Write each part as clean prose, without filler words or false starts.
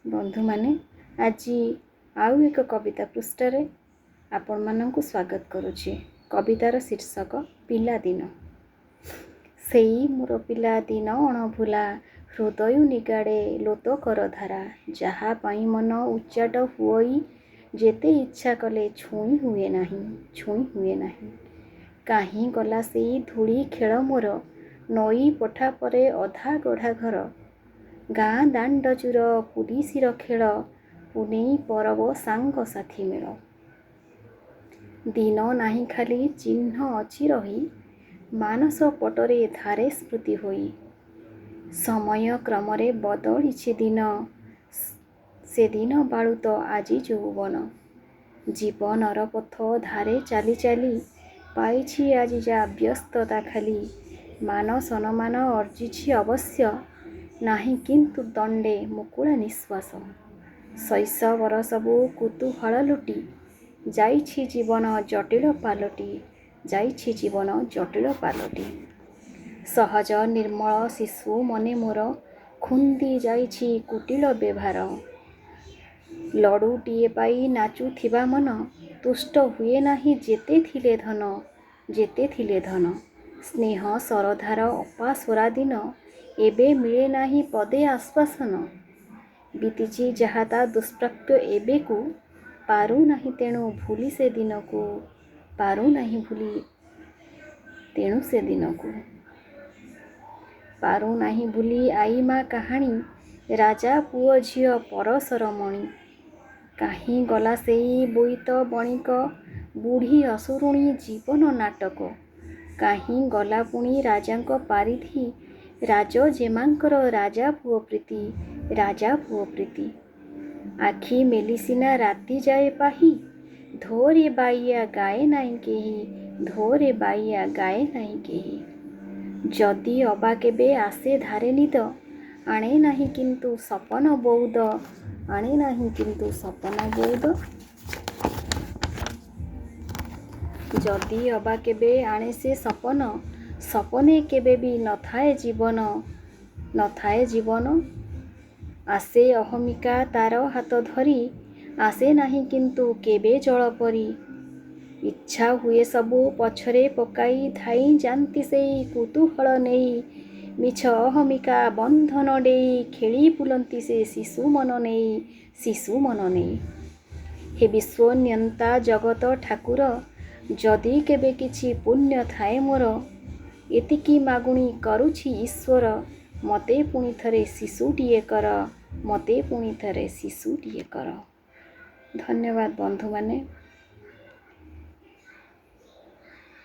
बंधु माने आज आउ एक कविता पृष्ठरे आपण मानंकु स्वागत करुछि। कवितार शीर्षक पिलादिन। सेई मोर पिलादिन अणभुला हृदय निगाड़े लोतकर धारा जहा पाई मन उच्चाट हुई जेते इच्छा कले छुई हुए नाही काहीं गला सेई धूली खेल मोर नई पठा परे अधा गढ़ा घर गाँ दाण्डचूर पुलिसर खेल पुनेई परब सांग साथी मेल दिन नाही खाली चिन्ह अच्छी रही मानस पटरे धारे स्मृति होई समय क्रमरे बदलिछे दिन से दिन बाळुत आजी यौवन जीवनर पथ धारे चाली चाली पाइछि आजी जा व्यस्तता खाली मान सनमान अर्जिछि अवश्य नाही किंतु दंडे मुकुला निश्वास शैशवर सबु कुतूहल लुटी जाइछि जीवन जटिल पालटी सहज निर्मल शिशु मने मोर खुंदी जाइछि कुटिल व्यवहार लडुटीए पाई नाचुथिबा मन तुष्ट हुए नाही जेते थिले धन स्नेह सरधार अपास्वरा दिन एबे मिले नाही पदे आश्वासन बीतीची जहाता दुष्प्राप्य एबेकु पारु नाही तेणु भूली से दिनकु पारु नाही भूली आई माँ कहानी राजा पुओ झियो परसर मणि काहीं गला सेई बोईत बणिक बुढ़ी असुरुणी जीवन नाटक काहीं गला पुणी राजांक पारिधि राजजेमांकर राजा पुओ प्रीति आखि मेलिसिना राति जाए पाही धोरे बाइया गाए नाई केही जदि अबा केबे आसे धारे निद आणे नाही किंतु सपन बौद जदि अबा केबे आणे से सपने केबे भी नथाए जीवन आसे अहमिका तार हाथ धरी आसे नाही किंतु केबे जल परी इच्छा हुए सबु पछरे पकाई धाई जानती सेई कुतूहल नेई मिछ अहमिका बंधन डेई खेली बुलंती से शिशु मन नेई हे विश्व नियंता जगत ठाकुर जदि केबे किछि पुण्य थाए मोर एतिकी मागुणी करुछि ईश्वर मते पुणी थरे शिशुटीए कर धन्यवाद बंधु माने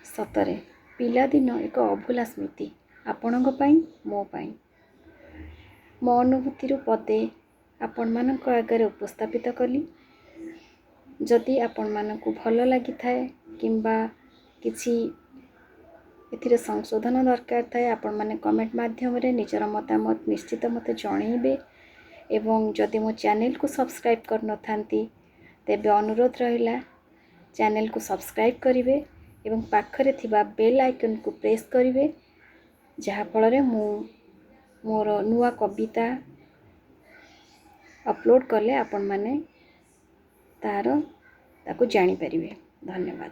सतरे पिलादिन एक अभुला स्मृति आपणक पाई मो अनुभूति पदे आपण मानक आगे उपस्थापित कली जदि आपण मानक भल लगी थाए किंबा किछि एथिरे संशोधन दरकार थाए आपण माने कमेंट माध्यम रे निजर मतामत निश्चित मते जणैबे एवं जदि मो चैनल को सब्सक्राइब कर न थांती तेबे अनुरोध रहिला चैनल को सब्सक्राइब करिवे एवं पाखरे थिबा बेल आइकन को प्रेस करिवे जहा फल रे मोर नुआ कविता अपलोड कले आपण माने ताको जानि परिवे। धन्यवाद।